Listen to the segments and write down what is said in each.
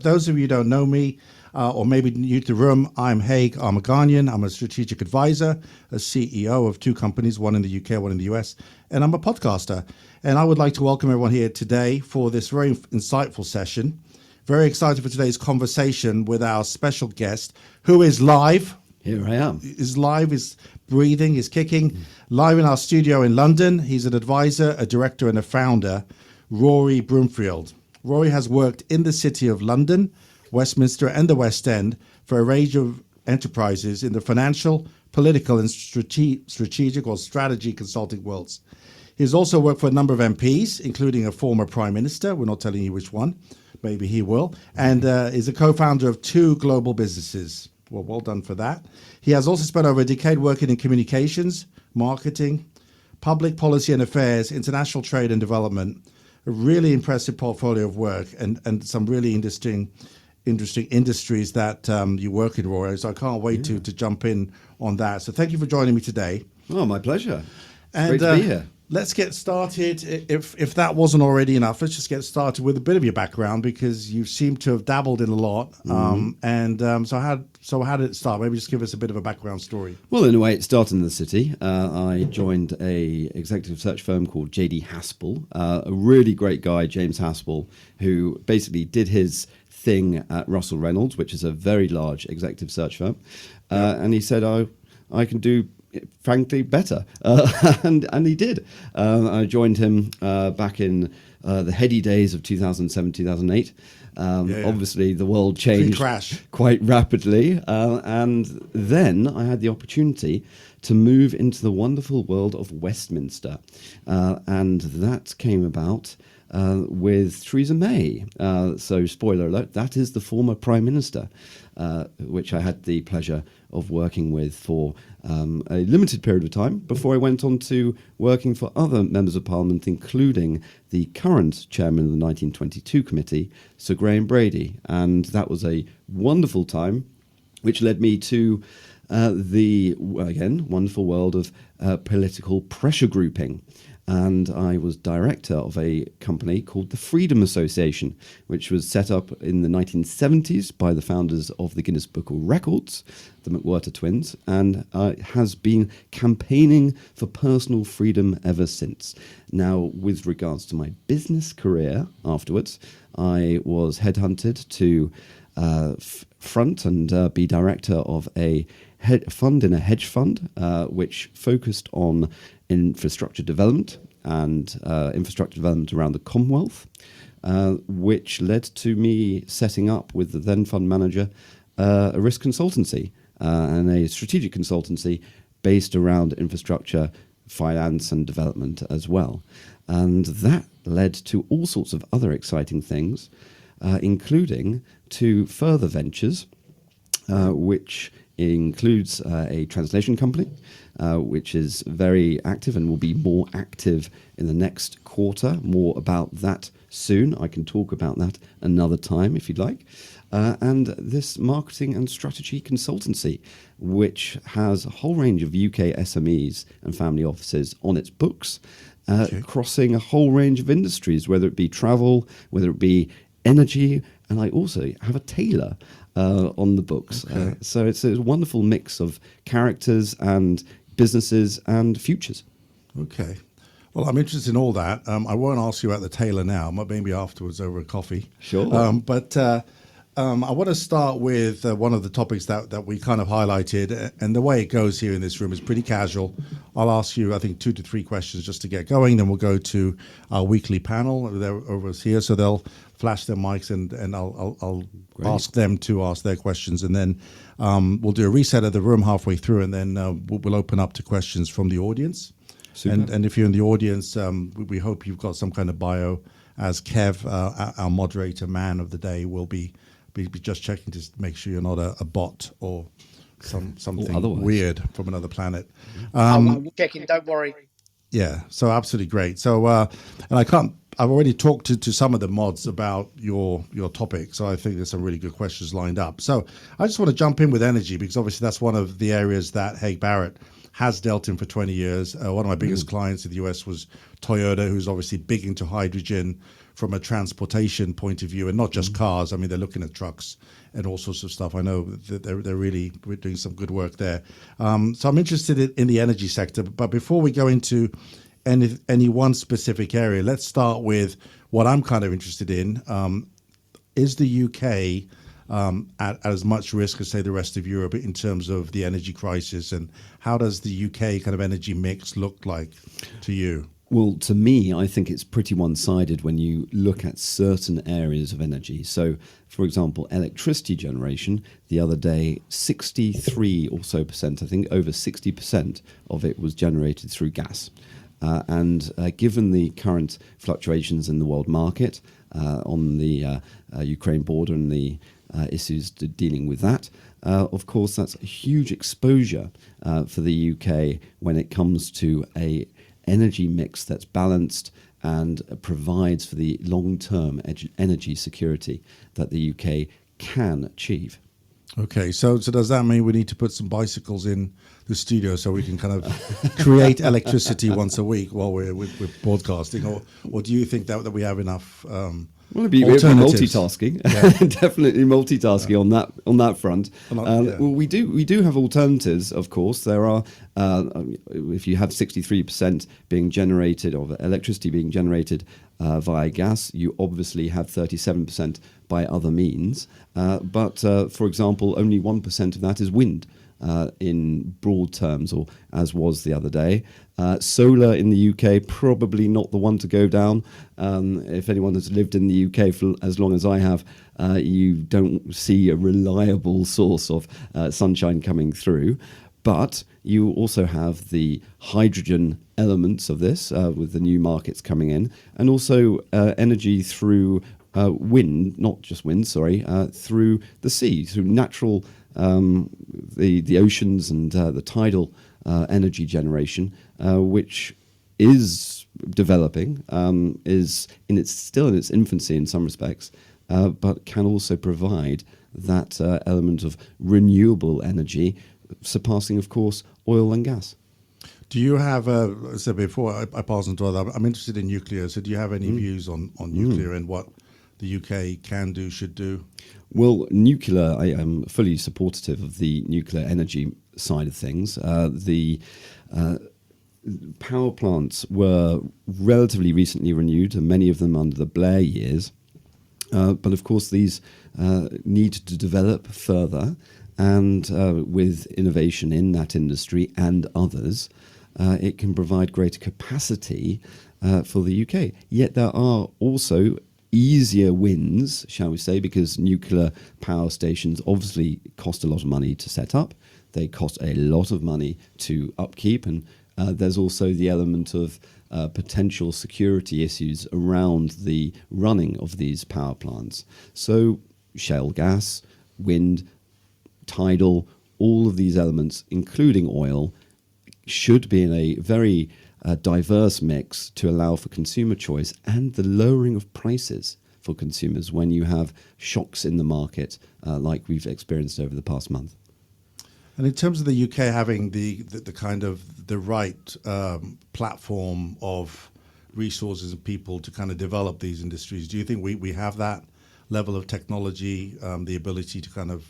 Those of you who don't know me, or maybe new to the room, I'm Haig. I'm a Ghanaian. I'm a strategic advisor, a CEO of two companies, one in the UK, one in the US, and I'm a podcaster. And I would like to welcome everyone here today for this very insightful session. Very excited for today's conversation with our special guest, who is live. Here I am. Is live, is breathing, is kicking. Live in our studio in London. He's an advisor, a director, and a founder, Rory Broomfield. Rory has worked in the City of London, Westminster, and the West End for a range of enterprises in the financial, political, and strategic or strategy consulting worlds. He's also worked for a number of MPs, including a former Prime Minister. We're not telling you which one. Maybe he will. And is a co-founder of two global businesses. Well done for that. He has also spent over a decade working in communications, marketing, public policy and affairs, international trade and development. A really impressive portfolio of work and some really interesting industries that you work in, Rory. So I can't wait to jump in on that. So thank you for joining me today. Oh, my pleasure. And great to be here. Let's get started. If that wasn't already enough, let's just get started with a bit of your background, because you seem to have dabbled in a lot. So how did it start? Maybe just give us a bit of a background story. Well, in a way, it started in the city. I joined a executive search firm called JD Haspel, a really great guy, James Haspel, who basically did his thing at Russell Reynolds, which is a very large executive search firm. And he said, I can do frankly better, and he did. I joined him back in the heady days of 2007, 2008. Obviously, the world changed quite rapidly, and then I had the opportunity to move into the wonderful world of Westminster, and that came about with Theresa May. So, spoiler alert, that is the former Prime Minister, which I had the pleasure of working with for a limited period of time before I went on to working for other members of Parliament, including the current chairman of the 1922 committee, Sir Graham Brady. And that was a wonderful time, which led me to the, again, wonderful world of political pressure grouping. And I was director of a company called the Freedom Association, which was set up in the 1970s by the founders of the Guinness Book of Records, the McWhirter twins, and has been campaigning for personal freedom ever since. Now, with regards to my business career afterwards, I was headhunted to front and be director of a fund in a hedge fund, which focused on infrastructure development and infrastructure development around the Commonwealth, which led to me setting up with the then fund manager a risk consultancy and a strategic consultancy based around infrastructure, finance and development as well. And that led to all sorts of other exciting things, including to further ventures, which includes a translation company, which is very active and will be more active in the next quarter. More about that soon. I can talk about that another time if you'd like. And this marketing and strategy consultancy, which has a whole range of UK SMEs and family offices on its books, crossing a whole range of industries, whether it be travel, whether it be energy, and I also have a tailor on the books. So it's a wonderful mix of characters and businesses and futures. Okay. Well, I'm interested in all that. I won't ask you about the tailor now, maybe afterwards over a coffee. Sure. But I want to start with one of the topics that we kind of highlighted. And the way it goes here in this room is pretty casual. I'll ask you, I think, 2 to 3 questions just to get going. Then we'll go to our weekly panel. They're over here, so they'll flash their mics and I'll ask them to ask their questions. And then we'll do a reset of the room halfway through, and then we'll open up to questions from the audience. And if you're in the audience, we hope you've got some kind of bio, as Kev, our moderator man of the day, will be just checking to make sure you're not a bot or something weird from another planet. I'm checking, don't worry. Yeah, so absolutely great. So, and I've already talked to some of the mods about your topic, so I think there's some really good questions lined up. So I just want to jump in with energy, because obviously that's one of the areas that Haig Barrett has dealt in for 20 years. One of my biggest clients in the US was Toyota, who's obviously big into hydrogen, from a transportation point of view, and not just cars. I mean, they're looking at trucks and all sorts of stuff. I know that they're really doing some good work there. So I'm interested in the energy sector. But before we go into any one specific area, let's start with what I'm kind of interested in. Is the UK at as much risk as, say, the rest of Europe in terms of the energy crisis, and how does the UK kind of energy mix look like to you? Well, to me, I think it's pretty one-sided when you look at certain areas of energy. So, for example, electricity generation, the other day, 63 or so percent, I think over 60% of it was generated through gas. And given the current fluctuations in the world market on the Ukraine border and the issues dealing with that, of course, that's a huge exposure for the UK when it comes to a energy mix that's balanced and provides for the long-term energy security that the UK can achieve. Okay, so does that mean we need to put some bicycles in the studio so we can kind of create electricity once a week while we're broadcasting, or do you think that we have enough? Well, it'd be multitasking, definitely multitasking on that front. Well, we do have alternatives, of course. There are, if you have 63% being generated of electricity being generated via gas, you obviously have 37% by other means. But for example, only 1% of that is wind. In broad terms, or as was the other day. Solar in the UK, probably not the one to go down. If anyone has lived in the UK for as long as I have, you don't see a reliable source of sunshine coming through. But you also have the hydrogen elements of this with the new markets coming in, and also energy through wind, not just wind, through the sea, through natural the oceans and the tidal energy generation, which is developing, is still in its infancy in some respects, but can also provide that element of renewable energy, surpassing, of course, oil and gas. Do you have, as I said before, I pass on to other, I'm interested in nuclear, so do you have any views on nuclear and what the UK can do, should do? Well, nuclear, I am fully supportive of the nuclear energy side of things. The power plants were relatively recently renewed, and many of them under the Blair years. But of course, these need to develop further, and with innovation in that industry and others, it can provide greater capacity for the UK. Yet there are also easier wins, shall we say, because nuclear power stations obviously cost a lot of money to set up. They cost a lot of money to upkeep, and there's also the element of potential security issues around the running of these power plants. So shale gas, wind, tidal, all of these elements, including oil, should be in a very diverse mix to allow for consumer choice and the lowering of prices for consumers when you have shocks in the market like we've experienced over the past month. And in terms of the UK having the kind of the right platform of resources and people to kind of develop these industries, do you think we have that level of technology, the ability to kind of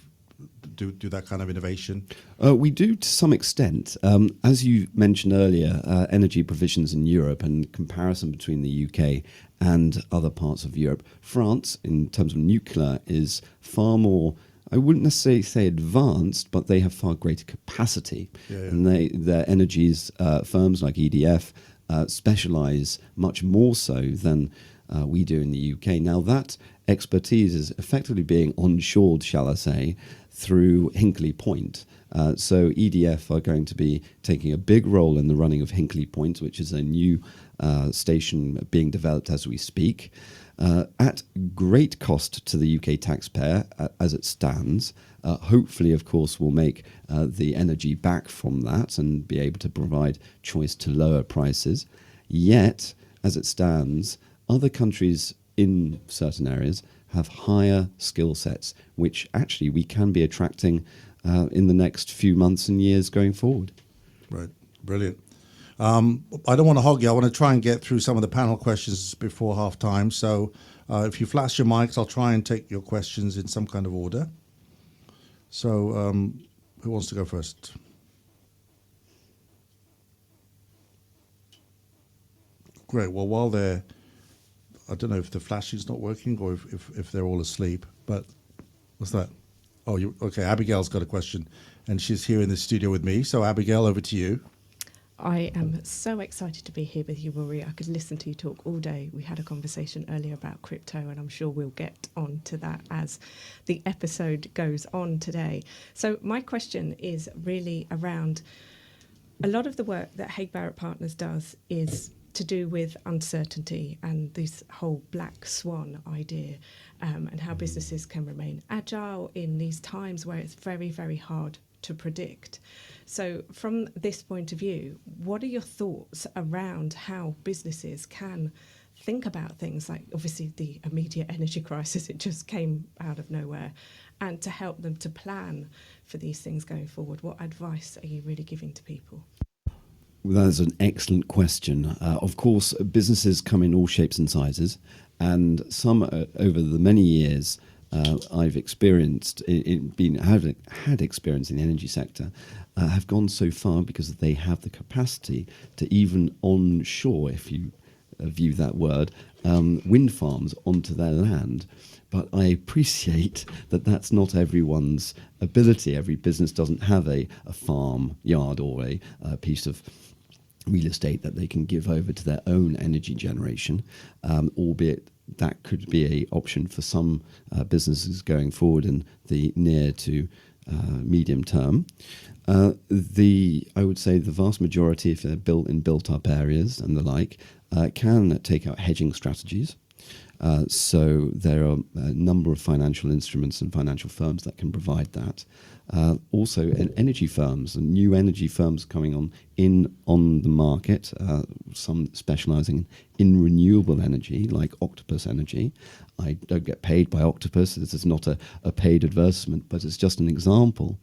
do that kind of innovation? We do to some extent. As you mentioned earlier, energy provisions in Europe and comparison between the UK and other parts of Europe. France, in terms of nuclear, is far more, I wouldn't necessarily say advanced, but they have far greater capacity. And their energies, firms like EDF, specialise much more so than we do in the UK. Now that expertise is effectively being onshored, shall I say, through Hinkley Point. So EDF are going to be taking a big role in the running of Hinkley Point, which is a new station being developed as we speak, at great cost to the UK taxpayer as it stands. Hopefully, of course, we'll make the energy back from that and be able to provide choice to lower prices. Yet, as it stands, other countries in certain areas have higher skill sets, which actually we can be attracting in the next few months and years going forward. Right, brilliant. I don't want to hog you. I want to try and get through some of the panel questions before half time. So if you flash your mics, I'll try and take your questions in some kind of order. So who wants to go first? Great. Well, while they're, I don't know if the flashing's not working or if they're all asleep, but what's that? Oh, okay. Abigail's got a question, and she's here in the studio with me. So, Abigail, over to you. I am so excited to be here with you, Rory. I could listen to you talk all day. We had a conversation earlier about crypto, and I'm sure we'll get on to that as the episode goes on today. So my question is really around a lot of the work that Haig Barrett Partners does is to do with uncertainty and this whole black swan idea, and how businesses can remain agile in these times where it's very, very hard to predict. So from this point of view, what are your thoughts around how businesses can think about things like, obviously, the immediate energy crisis, it just came out of nowhere, and to help them to plan for these things going forward? What advice are you really giving to people? Well, that's an excellent question. Of course, businesses come in all shapes and sizes, and some over the many years I've experienced, had experience in the energy sector, have gone so far because they have the capacity to even onshore, if you view that word, wind farms onto their land. But I appreciate that that's not everyone's ability. Every business doesn't have a farm yard or a piece of real estate that they can give over to their own energy generation, albeit that could be an option for some businesses going forward in the near to medium term. I would say the vast majority, if they're built in built-up areas and the like, can take out hedging strategies. So there are a number of financial instruments and financial firms that can provide that. Also, energy firms and new energy firms coming on the market, some specialising in renewable energy, like Octopus Energy. I don't get paid by Octopus. This is not a paid advertisement, but it's just an example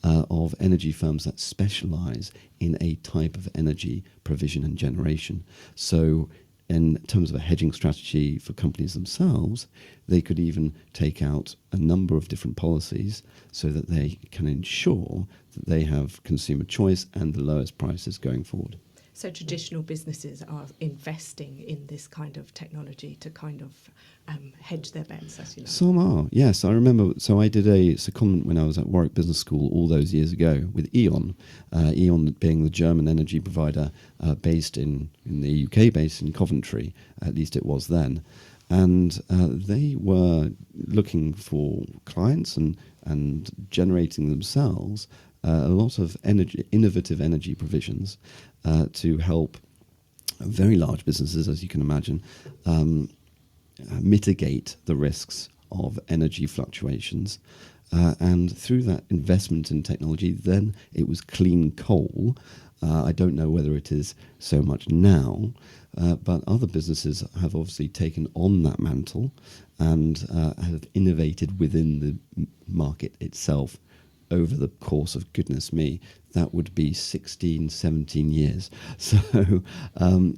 of energy firms that specialise in a type of energy provision and generation. So in terms of a hedging strategy for companies themselves, they could even take out a number of different policies so that they can ensure that they have consumer choice and the lowest prices going forward. So traditional businesses are investing in this kind of technology to kind of hedge their bets, as you know. Some are, yes. I remember, so I did a secondment when I was at Warwick Business School all those years ago with E.ON, E.ON being the German energy provider based in the UK, based in Coventry, at least it was then. And they were looking for clients and generating themselves a lot of innovative energy provisions to help very large businesses, as you can imagine, mitigate the risks of energy fluctuations. And through that investment in technology, then it was clean coal. I don't know whether it is so much now, but other businesses have obviously taken on that mantle and have innovated within the market itself over the course of, goodness me, that would be 16, 17 years. So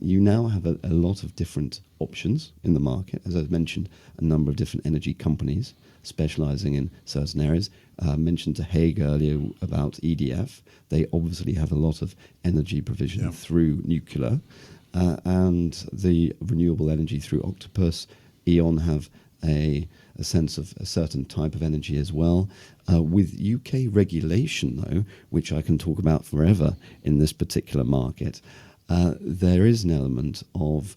you now have a lot of different options in the market. As I mentioned, a number of different energy companies specialising in certain areas. Mentioned to Haig earlier about EDF. They obviously have a lot of energy provision through nuclear, and the renewable energy through Octopus. E.ON have a sense of a certain type of energy as well. With UK regulation, though, which I can talk about forever in this particular market, there is an element of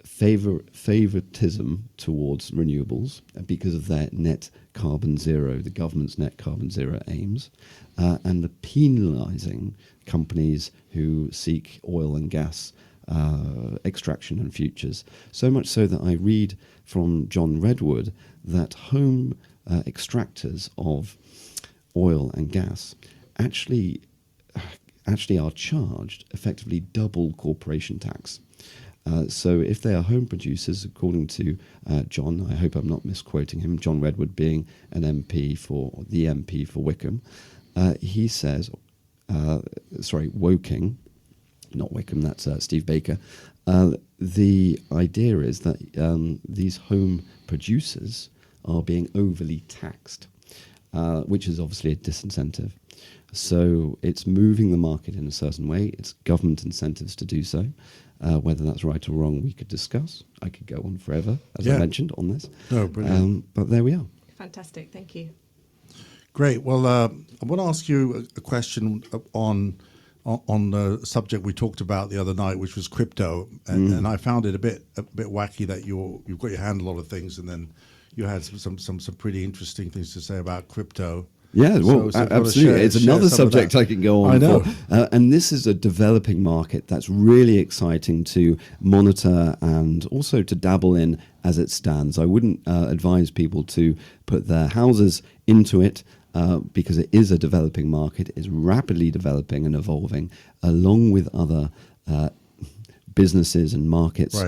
favoritism towards renewables because of their net carbon zero, the government's net carbon zero aims, and the penalising companies who seek oil and gas extraction and futures. So much so that I read from John Redwood that home extractors of oil and gas actually are charged effectively double corporation tax. So if they are home producers, according to John, I hope I'm not misquoting him, John Redwood being an MP for Wycombe, he says, Woking, not Wickham, that's Steve Baker. The idea is that these home producers are being overly taxed, which is obviously a disincentive. So it's moving the market in a certain way. It's government incentives to do so. Whether that's right or wrong, we could discuss. I could go on forever, as I mentioned, on this. No, brilliant. But there we are. Fantastic. Thank you. Great. Well, I want to ask you a question on the subject we talked about the other night, which was crypto, and I found it a bit wacky that you've got your hand on a lot of things, and then you had some pretty interesting things to say about crypto. Yeah, well, so absolutely. It's another subject I can go on I know. for. And this is a developing market that's really exciting to monitor and also to dabble in as it stands. I wouldn't advise people to put their houses into it because it is a developing market. It's rapidly developing and evolving along with other businesses and markets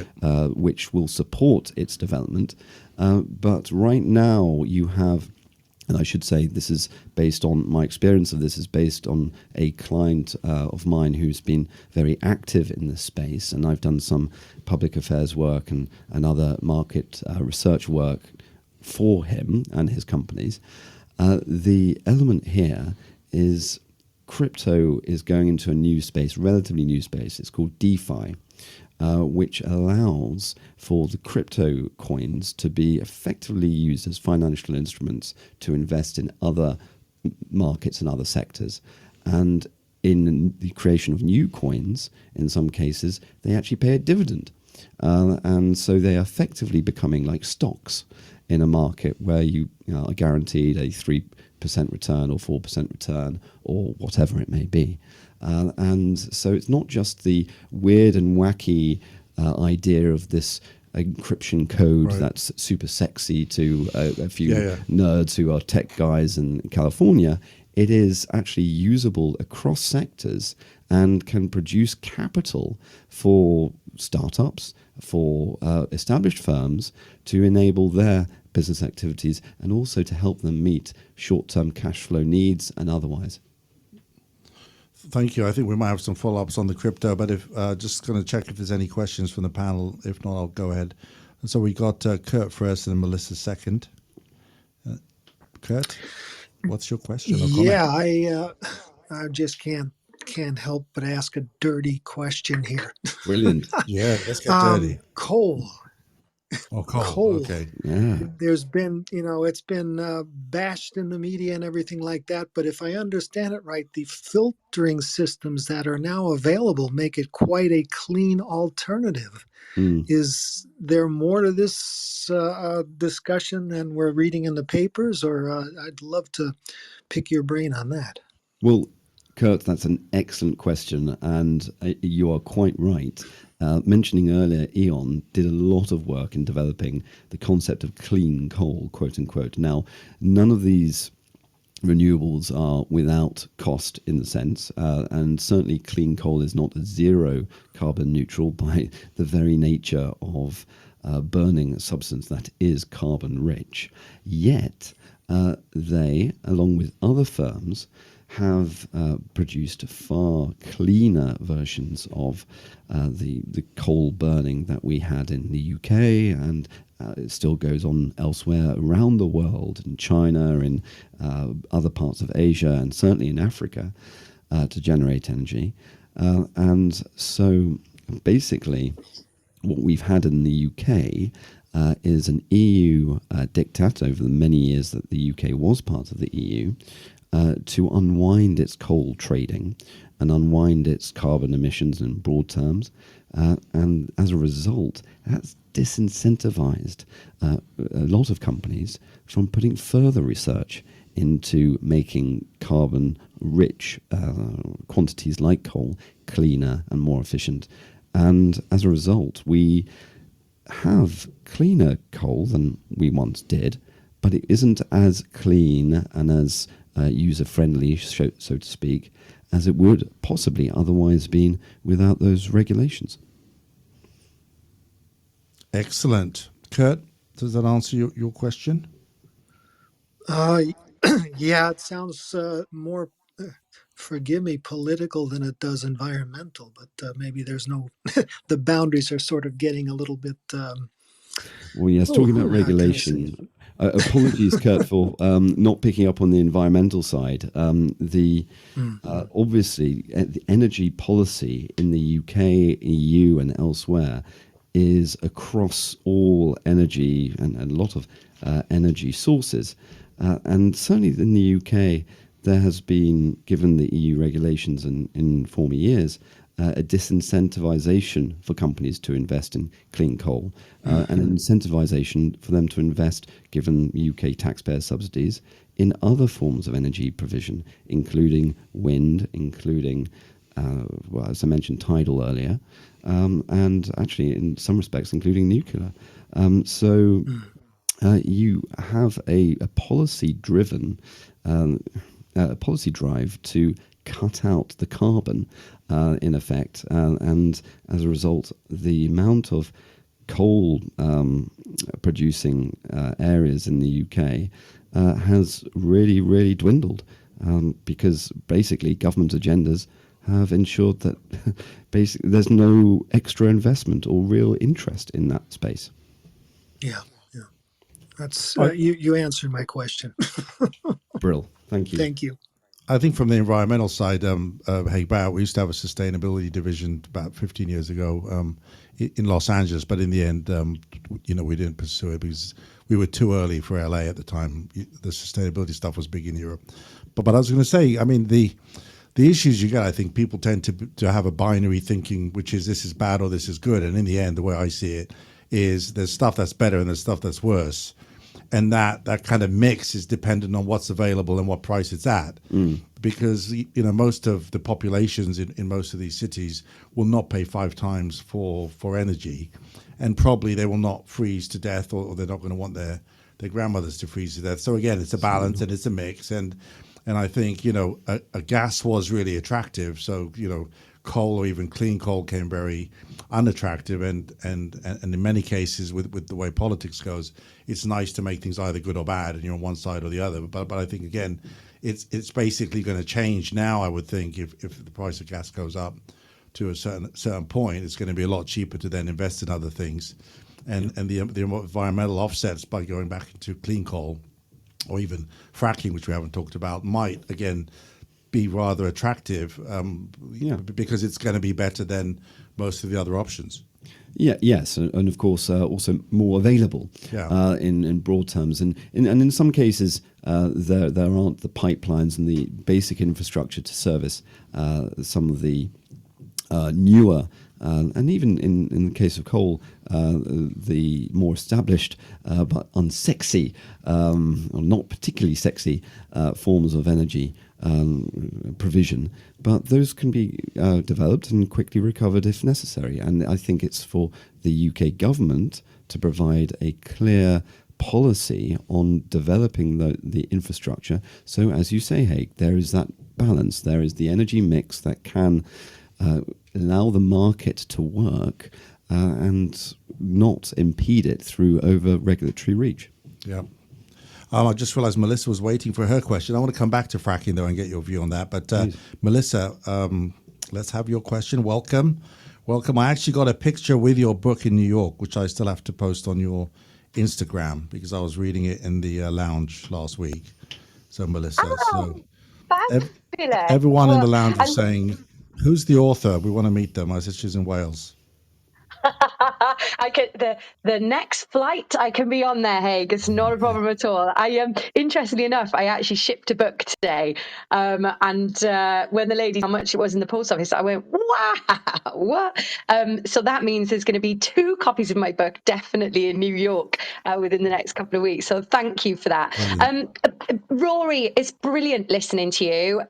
which will support its development. But right now you have, and I should say this is based on my experience of this, is based on a client of mine who's been very active in this space, and I've done some public affairs work and other market research work for him and his companies. The element here is crypto is going into a new space, relatively new space. It's called DeFi. Which allows for the crypto coins to be effectively used as financial instruments to invest in other markets and other sectors. And in the creation of new coins, in some cases, they actually pay a dividend. And so they are effectively becoming like stocks in a market where you are guaranteed a 3% return or 4% return or whatever it may be. And so it's not just the weird and wacky idea of this encryption code that's super sexy to a few nerds who are tech guys in California. It is actually usable across sectors and can produce capital for startups, for established firms to enable their business activities and also to help them meet short-term cash flow needs and otherwise. Thank you. I think we might have some follow-ups on the crypto, but if just going to check if there's any questions from the panel. If not, I'll go ahead. And so we got Kurt first and then Melissa second. Kurt, what's your question or comment? Yeah, I just can't help but ask a dirty question here. Brilliant. Yeah, let's get dirty. Coal. Oh, coal. Okay. Yeah. There's been, it's been bashed in the media and everything like that. But if I understand it right, the filtering systems that are now available make it quite a clean alternative. Is there more to this discussion than we're reading in the papers? Or I'd love to pick your brain on that. Well, Kurt, that's an excellent question. And you are quite right. Mentioning earlier, E.ON did a lot of work in developing the concept of clean coal, quote unquote. Now, none of these renewables are without cost in the sense, and certainly clean coal is not zero carbon neutral by the very nature of burning a substance that is carbon rich. Yet, they, along with other firms, have produced far cleaner versions of the coal burning that we had in the UK, and it still goes on elsewhere around the world, in China, in other parts of Asia, and certainly in Africa, to generate energy. And so basically what we've had in the UK is an EU diktat over the many years that the UK was part of the EU, to unwind its coal trading and unwind its carbon emissions in broad terms. And as a result, that's disincentivized a lot of companies from putting further research into making carbon-rich quantities like coal cleaner and more efficient. And as a result, we have cleaner coal than we once did, but it isn't as clean and as user-friendly, so to speak, as it would possibly otherwise been without those regulations. Excellent. Kurt, does that answer your question? Yeah, it sounds more forgive me, political than it does environmental, but maybe there's no, the boundaries are sort of getting a little bit, Well, yes, talking about how can I say it? regulation. Apologies, Kurt, for not picking up on the environmental side. Obviously, the energy policy in the UK, EU, and elsewhere is across all energy and a lot of energy sources. And certainly in the UK, there has been, given the EU regulations in former years, a disincentivization for companies to invest in clean coal, and an incentivization for them to invest, given UK taxpayer subsidies, in other forms of energy provision, including wind, including, well, as I mentioned, tidal earlier, and actually in some respects, including nuclear. You have a policy-driven, a policy drive to cut out the carbon, in effect, and as a result, the amount of coal producing areas in the UK has really, really dwindled, because basically government agendas have ensured that basically there's no extra investment or real interest in that space. Yeah, yeah. That's, I, you answered my question. Brill, thank you. Thank you. I think from the environmental side, Haig Barrett, we used to have a sustainability division about 15 years ago in Los Angeles, but in the end, we didn't pursue it because we were too early for LA at the time. The sustainability stuff was big in Europe. But I was going to say, I mean, the issues you get, I think people tend to have a binary thinking, which is this is bad or this is good. And in the end, the way I see it is there's stuff that's better and there's stuff that's worse. And that kind of mix is dependent on what's available and what price it's at. Because, most of the populations in most of these cities will not pay 5 times for energy. And probably they will not freeze to death, or they're not going to want their grandmothers to freeze to death. So again, it's a balance and it's a mix. And I think, a gas was really attractive. So, coal or even clean coal came very unattractive, and in many cases with the way politics goes, it's nice to make things either good or bad, and you're on one side or the other. But I think again, it's basically going to change now. I would think if the price of gas goes up to a certain point, it's going to be a lot cheaper to then invest in other things, and the environmental offsets by going back into clean coal or even fracking, which we haven't talked about, might again be rather attractive, because it's going to be better than most of the other options. Yeah, yes, and of course also more available, in broad terms, and in some cases there aren't the pipelines and the basic infrastructure to service some of the newer, and even in the case of coal, the more established but unsexy, or not particularly sexy forms of energy provision, but those can be developed and quickly recovered if necessary. And I think it's for the UK government to provide a clear policy on developing the infrastructure. So, as you say, Haig, there is that balance. There is the energy mix that can allow the market to work and not impede it through over regulatory reach. Yeah. I just realized Melissa was waiting for her question. I want to come back to fracking, though, and get your view on that. But Melissa, let's have your question. Welcome. I actually got a picture with your book in New York, which I still have to post on your Instagram because I was reading it in the lounge last week. So, Melissa. Fabulous. Everyone in the lounge was saying, who's the author? We want to meet them. I said, she's in Wales. I could the next flight I can be on there, Haig. It's not a problem at all. Interestingly enough, I actually shipped a book today, and when the lady how much it was in the post office, I went, wow, what? So that means there's going to be 2 copies of my book definitely in New York within the next couple of weeks. So thank you for that. Rory, it's brilliant listening to you.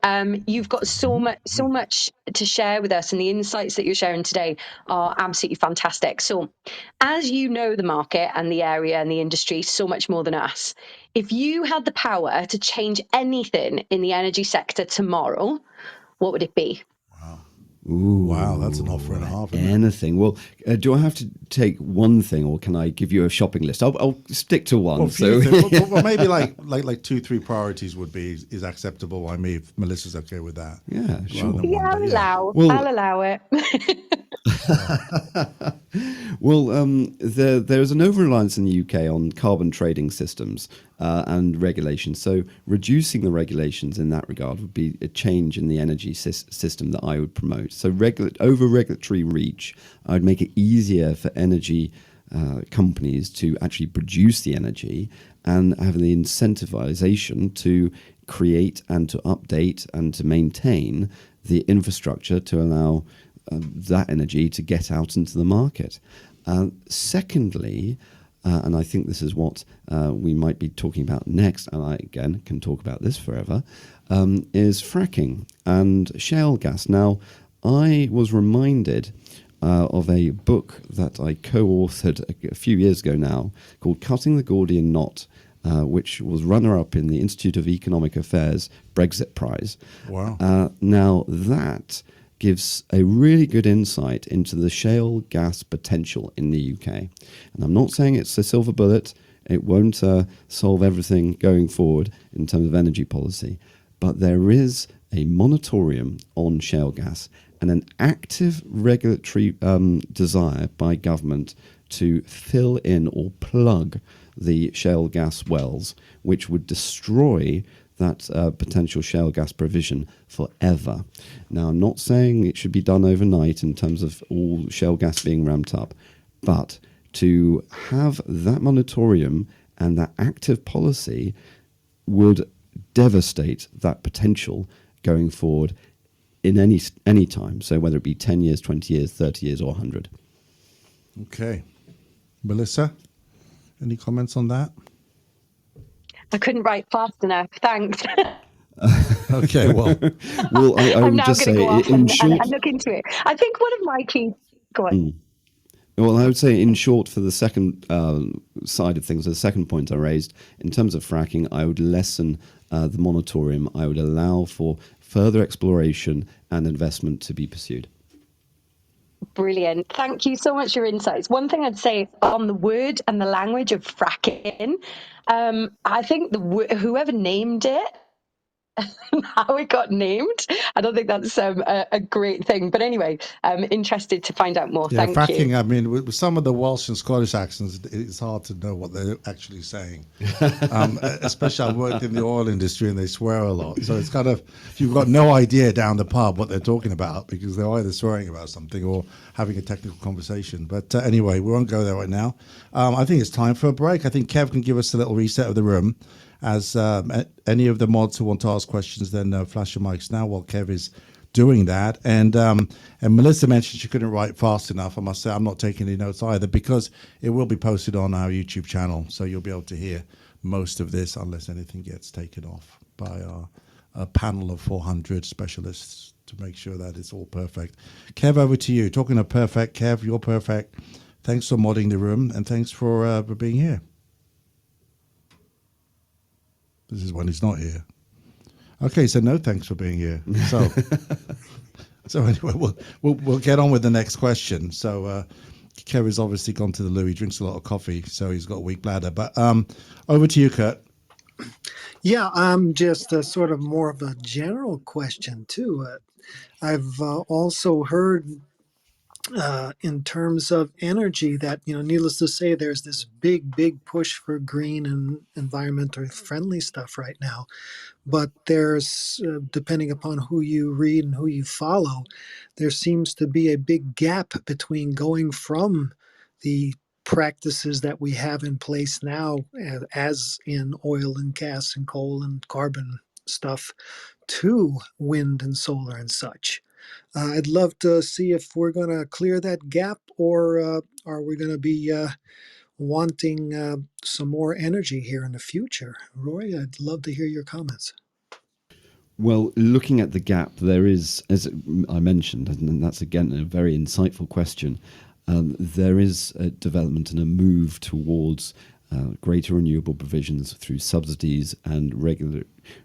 You've got so much to share with us, and the insights that you're sharing today are absolutely fantastic. So, as you know the market and the area and the industry so much more than us, if you had the power to change anything in the energy sector tomorrow, what would it be? Ooh, Wow, that's an offer and a half. Isn't it? anything. Well, do I have to take one thing, or can I give you a shopping list? I'll stick to one. Well, So well, maybe like 2-3 priorities would be is acceptable by me if Melissa's okay with that. yeah, sure. Rather than Yeah, one, but yeah. I'll allow it. Well, there's an over-reliance in the UK on carbon trading systems and regulations. So reducing the regulations in that regard would be a change in the energy system that I would promote. So over regulatory reach, I would make it easier for energy companies to actually produce the energy and have the incentivization to create and to update and to maintain the infrastructure to allow that energy to get out into the market. Secondly, and I think this is what we might be talking about next, and I, again, can talk about this forever, is fracking and shale gas. Now, I was reminded of a book that I co-authored a few years ago now called Cutting the Gordian Knot, which was runner-up in the Institute of Economic Affairs Brexit Prize. Wow. Now, that gives a really good insight into the shale gas potential in the UK. And I'm not saying it's a silver bullet. It won't solve everything going forward in terms of energy policy. But there is a moratorium on shale gas and an active regulatory desire by government to fill in or plug the shale gas wells, which would destroy that potential shale gas provision forever. Now, I'm not saying it should be done overnight in terms of all shale gas being ramped up, but to have that moratorium and that active policy would devastate that potential going forward in any time. So whether it be 10 years, 20 years, 30 years, or 100. Okay. Melissa, any comments on that? I couldn't write fast enough. Thanks. Okay, well, I I'm would now just going to say, go off in and short, look into it. I think one of my key... Go on. well, I would say, in short, for the second side of things, the second point I raised, in terms of fracking, I would lessen the moratorium. I would allow for further exploration and investment to be pursued. Brilliant. Thank you so much for your insights. One thing I'd say on the word and the language of fracking, I think whoever named it, how it got named, I don't think that's a great thing. But anyway, I'm interested to find out more. yeah, Thank fracking, you. I mean, with some of the Welsh and Scottish accents, it's hard to know what they're actually saying. Especially I've worked in the oil industry and they swear a lot. So it's kind of, you've got no idea down the pub what they're talking about because they're either swearing about something or having a technical conversation. But anyway, we won't go there right now. I think it's time for a break. I think Kev can give us a little reset of the room. As any of the mods who want to ask questions, then flash your mics now while Kev is doing that. And Melissa mentioned she couldn't write fast enough. I must say I'm not taking any notes either because it will be posted on our YouTube channel. So you'll be able to hear most of this unless anything gets taken off by a panel of 400 specialists to make sure that it's all perfect. Kev, over to you. Talking of perfect, Kev, you're perfect. Thanks for modding the room and thanks for being here. This is when he's not here. Okay, so no thanks for being here. So anyway, we'll get on with the next question. So Kerry's obviously gone to the loo. He drinks a lot of coffee, so he's got a weak bladder. But over to you, Kurt. Yeah, just sort of more of a general question too. I've also heard in terms of energy that, needless to say, there's this big push for green and environmentally friendly stuff right now. But there's, depending upon who you read and who you follow, there seems to be a big gap between going from the practices that we have in place now, as in oil and gas and coal and carbon stuff, to wind and solar and such. I'd love to see if we're going to clear that gap, or are we going to be wanting some more energy here in the future? Roy, I'd love to hear your comments. Well, looking at the gap, there is, as I mentioned, and that's again a very insightful question, there is a development and a move towards greater renewable provisions through subsidies and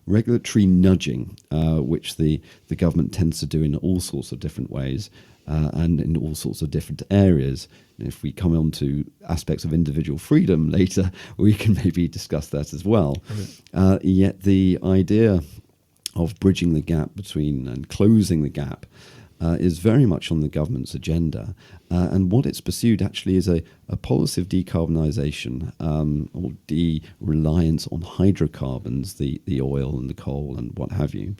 regulatory nudging, which the government tends to do in all sorts of different ways and in all sorts of different areas. And if we come on to aspects of individual freedom later, we can maybe discuss that as well. Yet the idea of bridging the gap between and closing the gap is very much on the government's agenda. And what it's pursued actually is a policy of decarbonisation or de-reliance on hydrocarbons, the oil and the coal and what have you,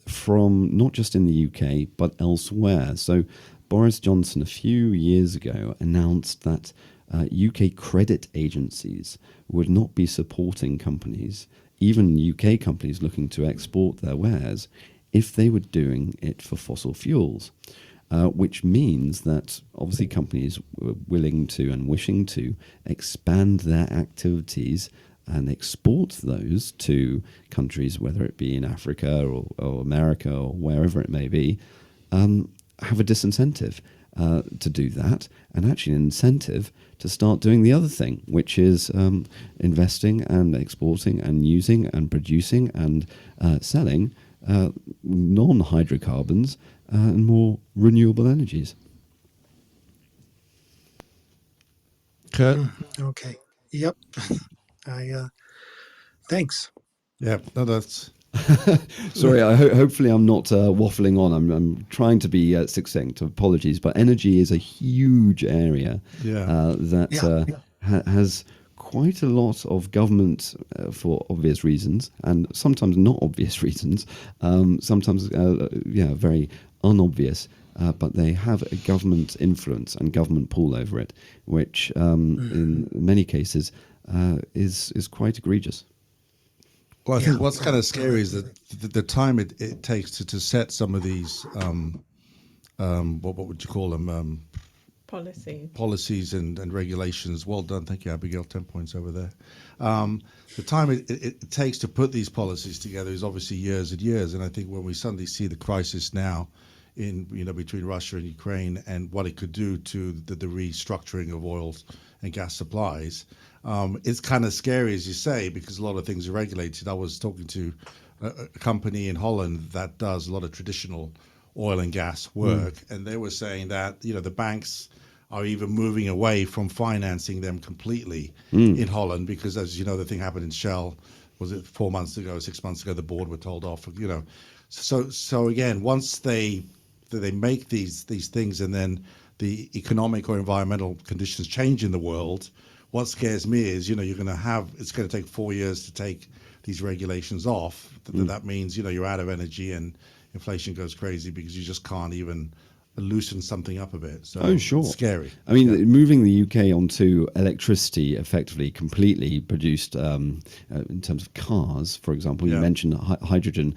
from not just in the UK but elsewhere. So Boris Johnson a few years ago announced that UK credit agencies would not be supporting companies, even UK companies looking to export their wares, if they were doing it for fossil fuels, which means that obviously companies were willing to and wishing to expand their activities and export those to countries, whether it be in Africa or America or wherever it may be, have a disincentive to do that, and actually an incentive to start doing the other thing, which is investing and exporting and using and producing and selling non-hydrocarbons and more renewable energies. Kurt? Okay. Yep. Thanks. Yeah, no, that's... Sorry, hopefully I'm not waffling on. I'm trying to be succinct. Apologies, but energy is a huge area that has quite a lot of government for obvious reasons, and sometimes not obvious reasons. Sometimes, very unobvious. But they have a government influence and government pull over it, which in many cases is quite egregious. Well, I think what's kind of scary is that the time it takes to set some of these, what would you call them? Policies and regulations. Well done. Thank you, Abigail. 10 points over there. The time it takes to put these policies together is obviously years and years. And I think when we suddenly see the crisis now in between Russia and Ukraine and what it could do to the restructuring of oil and gas supplies, it's kind of scary, as you say, because a lot of things are regulated. I was talking to a company in Holland that does a lot of traditional oil and gas work, and they were saying that the banks are even moving away from financing them completely in Holland because, as you know, the thing happened in Shell. Was it 4 months ago, 6 months ago? The board were told off. So again, once they make these things and then the economic or environmental conditions change in the world, what scares me is it's going to take 4 years to take these regulations off. That means you're out of energy and inflation goes crazy because you just can't even loosen something up a bit. So sure. It's scary. I mean, moving the UK onto electricity effectively completely produced in terms of cars, for example. You mentioned hydrogen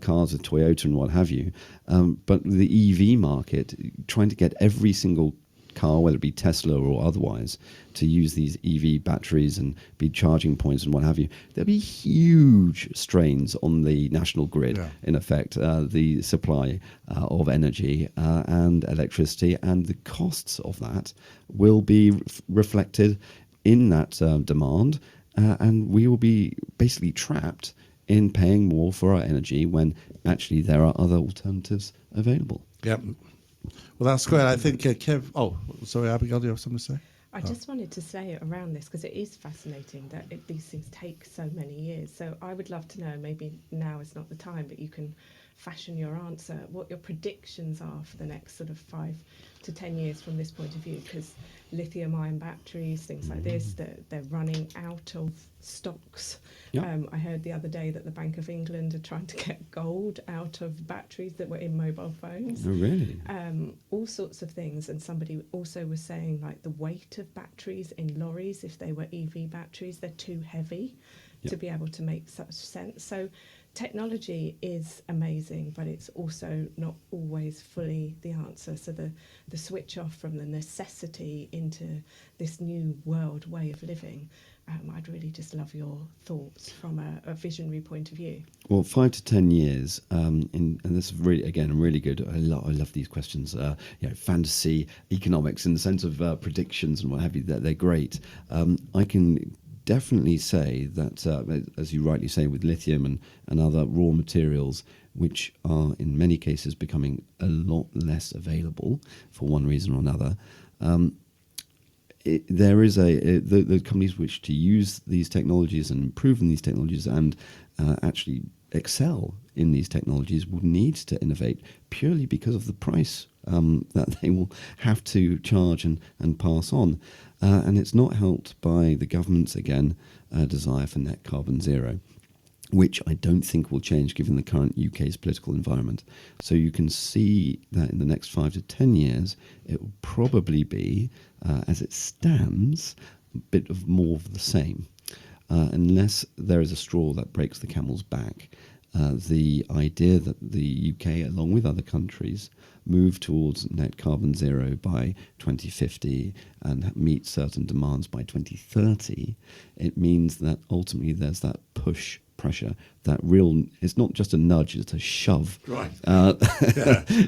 cars with Toyota and what have you. But the EV market, trying to get every single car, whether it be Tesla or otherwise, to use these EV batteries and be charging points and what have you, there'll be huge strains on the national grid, in effect, the supply of energy and electricity, and the costs of that will be reflected in that demand, and we will be basically trapped in paying more for our energy when actually there are other alternatives available. Yep. Well, that's great. I think Kev. Oh, sorry, Abigail. Do you have something to say? I just wanted to say around this because it is fascinating that these things take so many years. So I would love to know. Maybe now is not the time, but you can fashion your answer. What your predictions are for the next sort of 5 to 10 years from this point of view? Because lithium-ion batteries, things like this, they're running out of stocks. I heard the other day that the Bank of England are trying to get gold out of batteries that were in mobile phones. Oh, really? All sorts of things. And somebody also was saying like the weight of batteries in lorries, if they were EV batteries, they're too heavy to be able to make such sense. So technology is amazing, but it's also not always fully the answer. So the switch off from the necessity into this new world way of living I'd really just love your thoughts from a visionary point of view. Well, 5 to 10 years, and this is really, again, really good. I love these questions. Fantasy economics in the sense of predictions and what have you. They're great. I can definitely say that, as you rightly say, with lithium and other raw materials, which are in many cases becoming a lot less available for one reason or another. There is the companies which to use these technologies and improve in these technologies and actually excel in these technologies will need to innovate purely because of the price that they will have to charge and pass on. And it's not helped by the government's, again, desire for net carbon zero, which I don't think will change given the current UK's political environment. So you can see that in the next 5 to 10 years, it will probably be, as it stands, a bit of more of the same. Unless there is a straw that breaks the camel's back. The idea that the UK, along with other countries, move towards net carbon zero by 2050 and meet certain demands by 2030, it means that ultimately there's that push pressure, that real, it's not just a nudge, it's a shove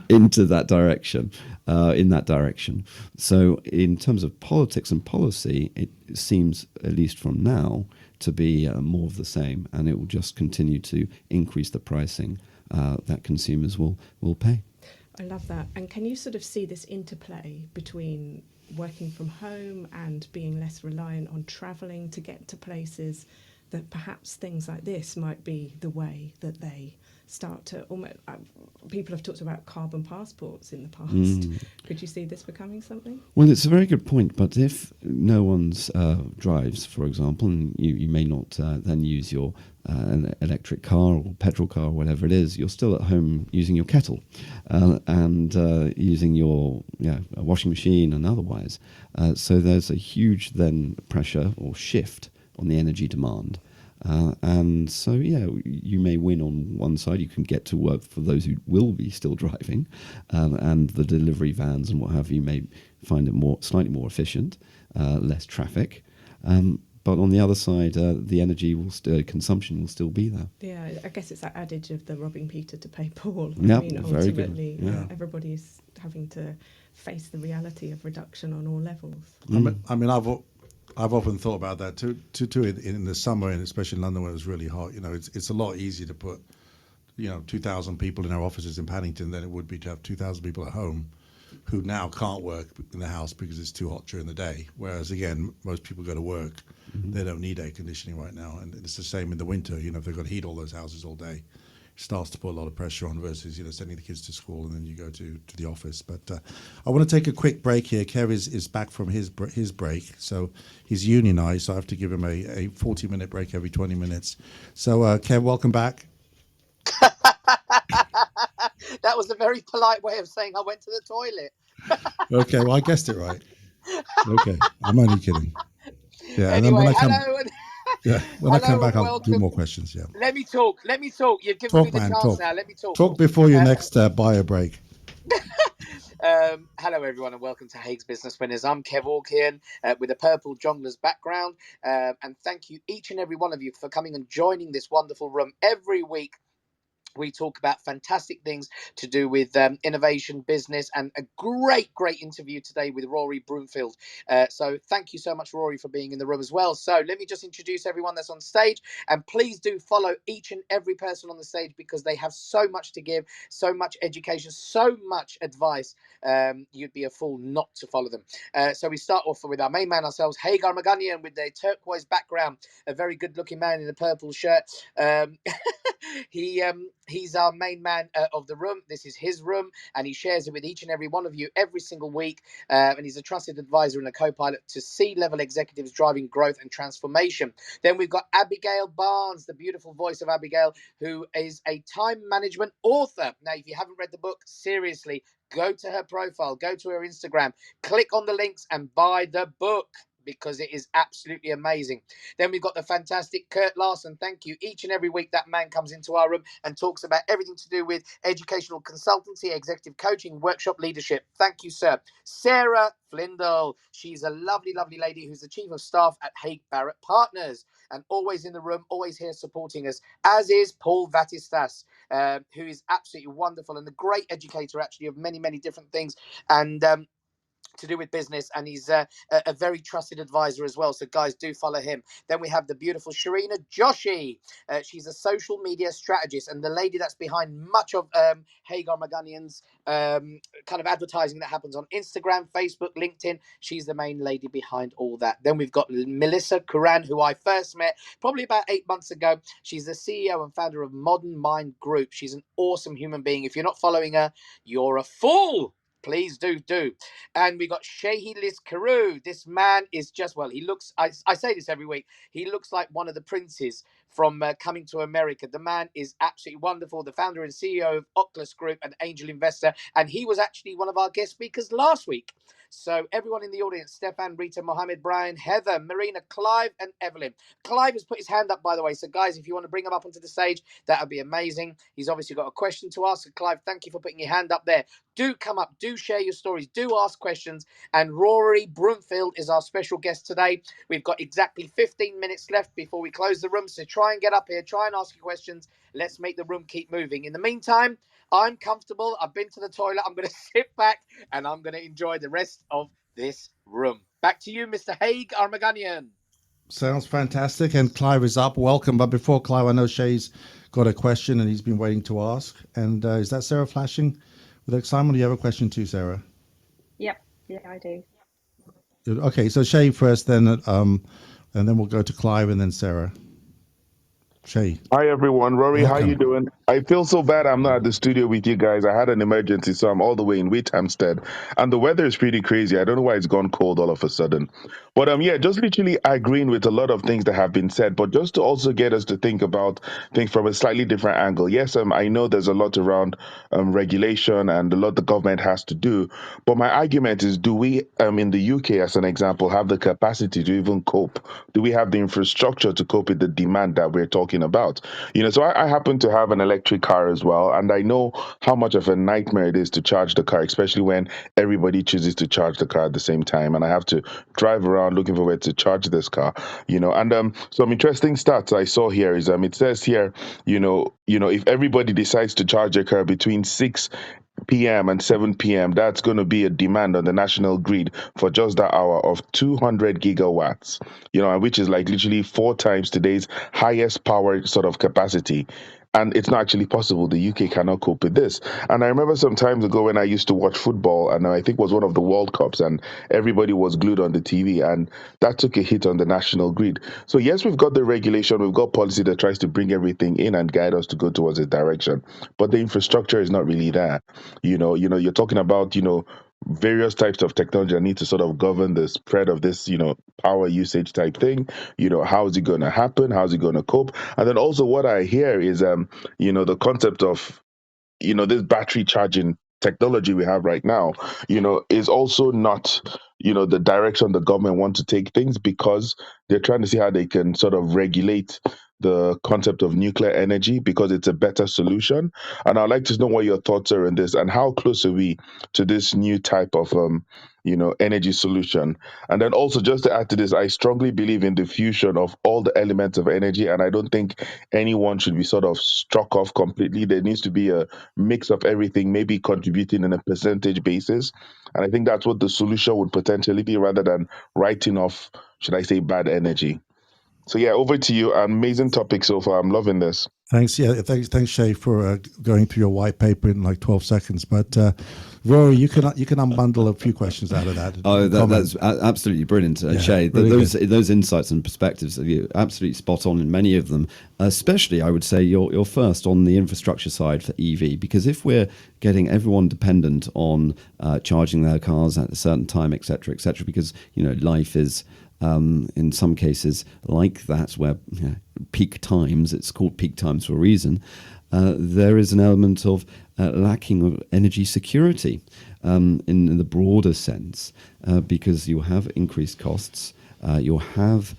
into that direction, in that direction. So in terms of politics and policy, it seems, at least from now, to be more of the same, and it will just continue to increase the pricing that consumers will pay. I love that. And can you sort of see this interplay between working from home and being less reliant on travelling to get to places, that perhaps things like this might be the way that they start to almost... people have talked about carbon passports in the past. Could you see this becoming something? Well, it's a very good point, but if no one's drives, for example, and you may not then use your an electric car or petrol car or whatever it is, you're still at home using your kettle and using your a washing machine and otherwise. So there's a huge then pressure or shift on the energy demand. And so, you may win on one side. You can get to work for those who will be still driving, and the delivery vans and what have you may find it slightly more efficient, less traffic. But on the other side, the energy consumption will still be there. Yeah, I guess it's that adage of the robbing Peter to pay Paul. Yeah, I mean, very ultimately, good. everybody's having to face the reality of reduction on all levels. I mean, I've often thought about that too in the summer, and especially in London when it was really hot. It's a lot easier to put 2,000 people in our offices in Paddington than it would be to have 2,000 people at home who now can't work in the house because it's too hot during the day. Whereas again, most people go to work, they don't need air conditioning right now, and it's the same in the winter. If they've got to heat all those houses all day, it starts to put a lot of pressure on versus sending the kids to school and then you go to the office. But I want to take a quick break here. Kev is back from his break, so he's unionised, so I have to give him a 40-minute break every 20 minutes. So Kev, welcome back. That was a very polite way of saying I went to the toilet. Okay, well, I guessed it right. Okay, I'm only kidding. Yeah, Anyway, and then when I come back, I'll welcome. do more questions. Yeah. Let me talk. You've given Talk, me the man, chance talk. now. Let me talk. Talk before your next bio break. Hello, everyone, and welcome to Haig's Business Winners. I'm Kev Orkian with a purple jongler's background. And thank you, each and every one of you, for coming and joining this wonderful room every week. We talk about fantastic things to do with innovation, business, and a great interview today with Rory Broomfield. So thank you so much, Rory, for being in the room as well. So let me just introduce everyone that's on stage, and please do follow each and every person on the stage because they have so much to give, so much education, so much advice. You'd be a fool not to follow them. So we start off with our main man ourselves, Haig Barrett, with a turquoise background, a very good-looking man in a purple shirt. He's our main man of the room. This is his room, and he shares it with each and every one of you every single week. And he's a trusted advisor and a co-pilot to C-level executives driving growth and transformation. Then we've got Abigail Barnes, the beautiful voice of Abigail, who is a time management author. Now, if you haven't read the book, seriously, go to her profile, go to her Instagram, click on the links and buy the book. because it is absolutely amazing. Then we've got the fantastic Kurt Larson. Thank you. Each and every week that man comes into our room and talks about everything to do with educational consultancy, executive coaching, workshop leadership. Thank you, sir. Sarah Flindle. She's a lovely, lovely lady who's the Chief of Staff at Haig Barrett Partners and always in the room, always here supporting us, as is Paul Vatistas, who is absolutely wonderful and a great educator actually of many, many different things. And to do with business, and he's a very trusted advisor as well. So guys, do follow him. Then we have the beautiful Sharina Joshi. She's a social media strategist and the lady that's behind much of Hagar Maganian's kind of advertising that happens on Instagram, Facebook, LinkedIn. She's the main lady behind all that. Then we've got Melissa Kuran, who I first met probably about 8 months ago. She's the CEO and founder of Modern Mind Group. She's an awesome human being. If you're not following her, you're a fool. Please do. And we got Shehi Liz Carew. This man is just, well, he looks, I say this every week, he looks like one of the princes from Coming to America. The man is absolutely wonderful. The founder and CEO of Oculus Group, an angel investor. And he was actually one of our guest speakers last week. So everyone in the audience, Stefan, Rita, Mohammed, Brian, Heather, Marina, Clive, and Evelyn. Clive has put his hand up, by the way. So guys, if you want to bring him up onto the stage, that would be amazing. He's obviously got a question to ask. So Clive, thank you for putting your hand up there. Do come up, do share your stories, do ask questions. And Rory Broomfield is our special guest today. We've got exactly 15 minutes left before we close the room. So try and get up here, try and ask your questions. Let's make the room keep moving. In the meantime, I'm comfortable. I've been to the toilet. I'm going to sit back and I'm going to enjoy the rest of this room. Back to you, Mr. Haig Armaganian. Sounds fantastic. And Clive is up. Welcome. But before Clive, I know Shay's got a question and he's been waiting to ask. And is that Sarah flashing with excitement? Do you have a question too, Sarah? Yep. Yeah, I do. Okay, so Shay first, then and then we'll go to Clive and then Sarah. Shay. Hi everyone, Rory, how you doing? I feel so bad I'm not at the studio with you guys. I had an emergency, so I'm all the way in Wheathampstead, and the weather is pretty crazy. I don't know why it's gone cold all of a sudden. But yeah, just literally agreeing with a lot of things that have been said, but just to also get us to think about things from a slightly different angle. Yes, I know there's a lot around regulation and a lot the government has to do, but my argument is, do we, in the UK as an example, have the capacity to even cope? Do we have the infrastructure to cope with the demand that we're talking about? So I happen to have an electric car as well, and I know how much of a nightmare it is to charge the car, especially when everybody chooses to charge the car at the same time, and I have to drive around looking for where to charge this car. And some interesting stats I saw here is it says here, if everybody decides to charge their car between 6 p.m. and 7 p.m., that's going to be a demand on the national grid for just that hour of 200 gigawatts, which is like literally 4 times today's highest power sort of capacity. And it's not actually possible. The UK cannot cope with this. And I remember some time ago when I used to watch football, and I think it was one of the World Cups, and everybody was glued on the TV, and that took a hit on the national grid. So yes, we've got the regulation, we've got policy that tries to bring everything in and guide us to go towards a direction, but the infrastructure is not really there. You're talking about, various types of technology that need to sort of govern the spread of this, power usage type thing. How is it going to happen? How is it going to cope? And then also what I hear is, the concept of, this battery charging technology we have right now, is also not, the direction the government want to take things, because they're trying to see how they can sort of regulate the concept of nuclear energy, because it's a better solution. And I'd like to know what your thoughts are on this, and how close are we to this new type of energy solution. And then also, just to add to this, I strongly believe in the fusion of all the elements of energy, and I don't think anyone should be sort of struck off completely. There needs to be a mix of everything, maybe contributing in a percentage basis. And I think that's what the solution would potentially be, rather than writing off, should I say, bad energy. So yeah, over to you. Amazing topic so far. I'm loving this. Thanks. Yeah, thanks, Shay, for going through your white paper in like 12 seconds. But Rory, you can unbundle a few questions out of that. Oh, that's absolutely brilliant, Shay. Really those insights and perspectives, you're absolutely spot on in many of them. Especially, I would say you're first on the infrastructure side for EV, because if we're getting everyone dependent on charging their cars at a certain time, et cetera, because life is in some cases like that, where peak times, it's called peak times for a reason, there is an element of lacking of energy security in the broader sense, because you have increased costs. you'll have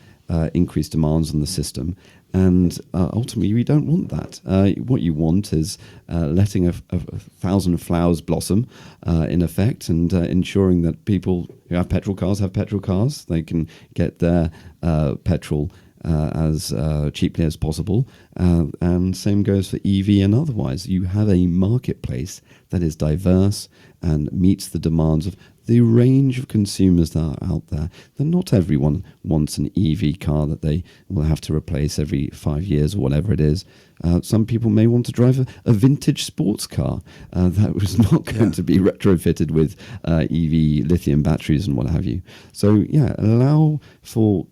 increased demands on the system. And ultimately, we don't want that. What you want is letting a thousand flowers blossom, in effect, and ensuring that people who have petrol cars. They can get their petrol as cheaply as possible. And same goes for EV and otherwise. You have a marketplace that is diverse and meets the demands of the range of consumers that are out there. That not everyone wants an EV car that they will have to replace every 5 years or whatever it is. Some people may want to drive a vintage sports car that was not going to be retrofitted with EV lithium batteries and what have you. So allow for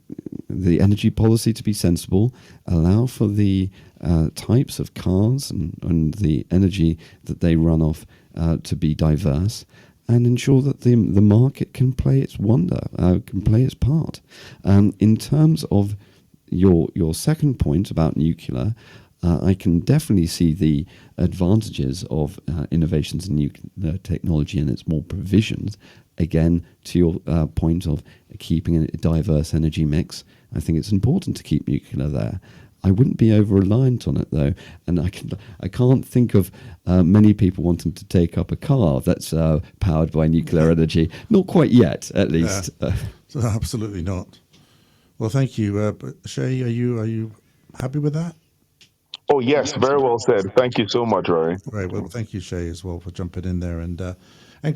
the energy policy to be sensible, allow for the types of cars and the energy that they run off to be diverse, and ensure that the market can play its can play its part. In terms of your second point about nuclear, I can definitely see the advantages of innovations in nuclear technology and its more provisions. Again, to your point of keeping a diverse energy mix, I think it's important to keep nuclear there. I wouldn't be over-reliant on it, though, and I can't think of many people wanting to take up a car that's powered by nuclear energy. Not quite yet, at least. So absolutely not. Well, thank you, Shay. Are you happy with that? Oh, yes, very well said. Thank you so much, Rory. Right. Well, thank you, Shay, as well for jumping in there. And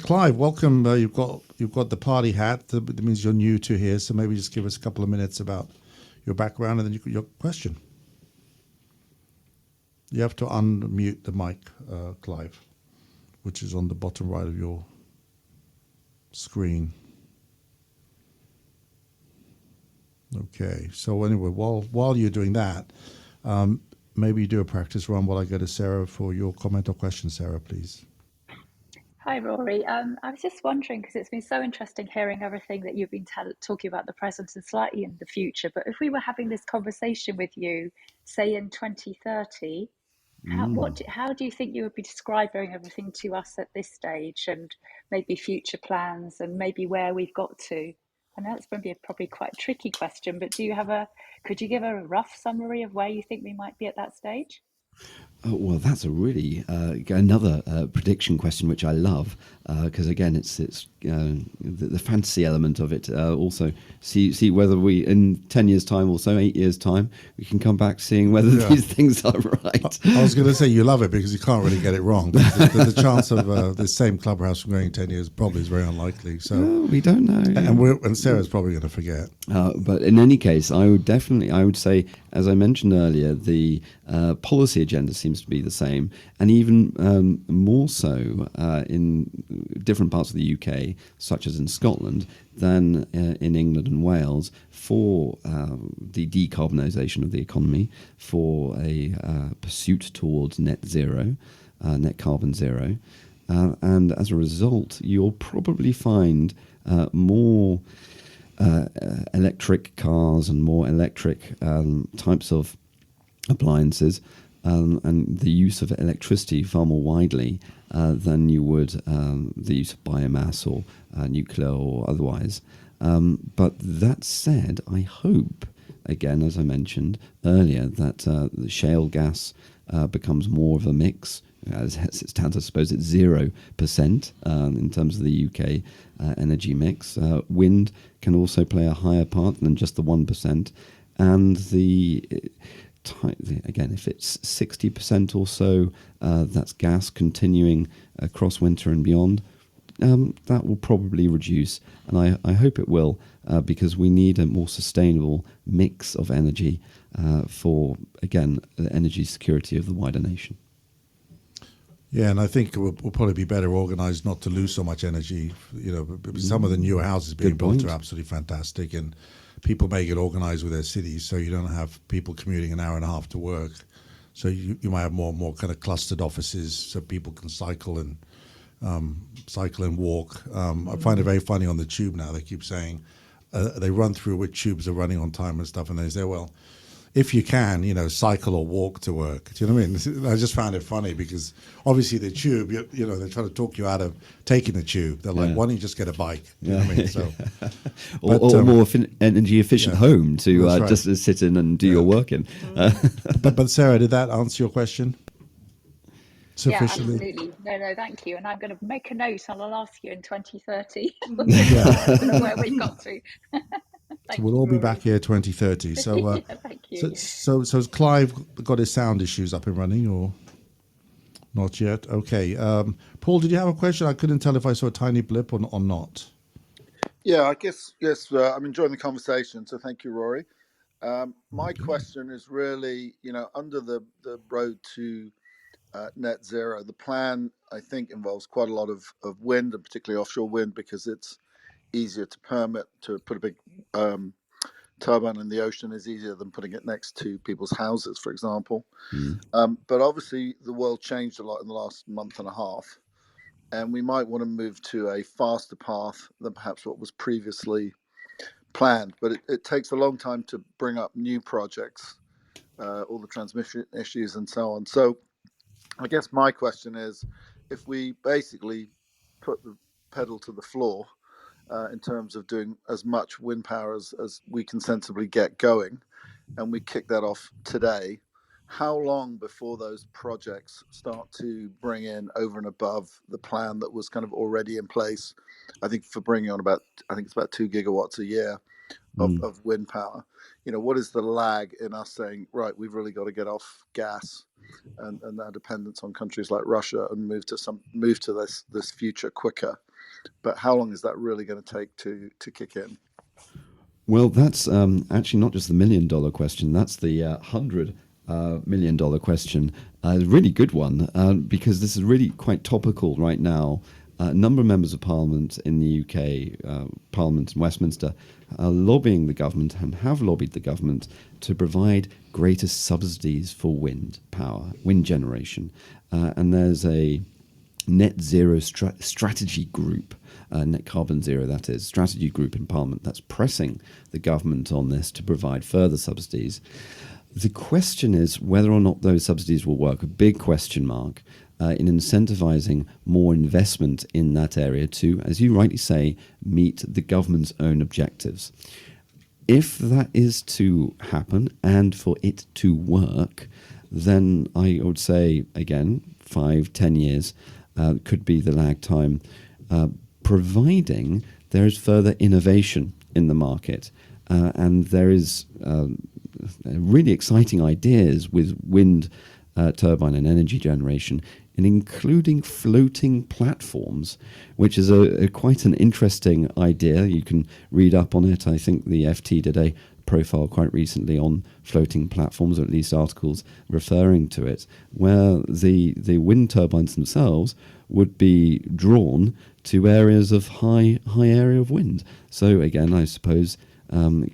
Clive, welcome. You've got the party hat. That means you're new to here, so maybe just give us a couple of minutes about your background and then your question. You have to unmute the mic, Clive, which is on the bottom right of your screen. Okay. So anyway, while you're doing that, maybe you do a practice run while I go to Sarah for your comment or question. Sarah, please. Hi, Rory. I was just wondering, because it's been so interesting hearing everything that you've been talking about the present and slightly in the future. But if we were having this conversation with you, say in 2030, how do you think you would be describing everything to us at this stage, and maybe future plans, and maybe where we've got to? I know it's going to be probably quite a tricky question, but could you give a rough summary of where you think we might be at that stage? Well, that's a really another prediction question, which I love, because again, it's the fantasy element of it. Also, see whether we in 10 years' time or so, 8 years' time, we can come back seeing whether these things are right. I was going to say you love it because you can't really get it wrong. The chance of the same clubhouse from going 10 years probably is very unlikely. So we don't know, and Sarah's probably going to forget. But in any case, I would say, as I mentioned earlier, the policy agenda seems to be the same, and even more so in different parts of the UK, such as in Scotland, than in England and Wales, for the decarbonisation of the economy, for a pursuit towards net carbon zero. And as a result, you'll probably find more electric cars and more electric types of appliances, and the use of electricity far more widely than you would the use of biomass or nuclear or otherwise. But that said, I hope, again, as I mentioned earlier, that the shale gas becomes more of a mix. As it stands, I suppose it's 0% in terms of the UK energy mix. Wind can also play a higher part than just the 1%. And again, if it's 60% or so, that's gas continuing across winter and beyond, that will probably reduce. And I hope it will, because we need a more sustainable mix of energy for, again, the energy security of the wider nation. Yeah, and I think we'll probably be better organised not to lose so much energy. Some of the newer houses being built are absolutely fantastic, and people may get organised with their cities, so you don't have people commuting an hour and a half to work. So you might have more kind of clustered offices, so people can cycle and walk. I find it very funny on the tube now. They keep saying they run through which tubes are running on time and stuff, and they say, well, if you can, cycle or walk to work. Do you know what I mean? I just found it funny because obviously the tube, they're trying to talk you out of taking the tube. They're like, why don't you just get a bike? Do you know what I mean? So, or a more energy efficient home to right. just sit in and do your work in. But Sarah, did that answer your question sufficiently? Yeah, absolutely. No, thank you. And I'm going to make a note and I'll ask you in 2030 where we've got to. So we'll all be back here 2030. So, thank you. So has Clive got his sound issues up and running, or not yet? Okay. Paul, did you have a question? I couldn't tell if I saw a tiny blip or not. Yeah, I guess, yes, I'm enjoying the conversation, so thank you, Rory. My question is really, under the road to net zero, the plan, I think, involves quite a lot of wind, and particularly offshore wind, because it's easier to permit. To put a big turbine in the ocean is easier than putting it next to people's houses, for example. But obviously, the world changed a lot in the last month and a half, and we might want to move to a faster path than perhaps what was previously planned. But it takes a long time to bring up new projects, all the transmission issues and so on. So I guess my question is, if we basically put the pedal to the floor in terms of doing as much wind power as we can sensibly get going, and we kick that off today, how long before those projects start to bring in over and above the plan that was kind of already in place? I think for bringing on it's about 2 gigawatts a year of wind power. What is the lag in us saying, right, we've really got to get off gas and our dependence on countries like Russia and move to this future quicker? But how long is that really going to take to kick in? Well, that's actually not just the $1 million question. That's the $100 million question. A really good one, because this is really quite topical right now. A number of members of Parliament in the UK, Parliament in Westminster, are lobbying the government and have lobbied the government to provide greater subsidies for wind power, wind generation. And there's a net zero strategy group, net carbon zero, that is, strategy group in Parliament that's pressing the government on this to provide further subsidies. The question is whether or not those subsidies will work, a big question mark, in incentivizing more investment in that area to, as you rightly say, meet the government's own objectives. If that is to happen and for it to work, then I would say, again, 5-10 years could be the lag time, providing there is further innovation in the market. And there is really exciting ideas with wind turbine and energy generation, and including floating platforms, which is quite an interesting idea. You can read up on it. I think the FT did a profile quite recently on floating platforms, or at least articles referring to it, where the wind turbines themselves would be drawn to areas of high area of wind. So again, I suppose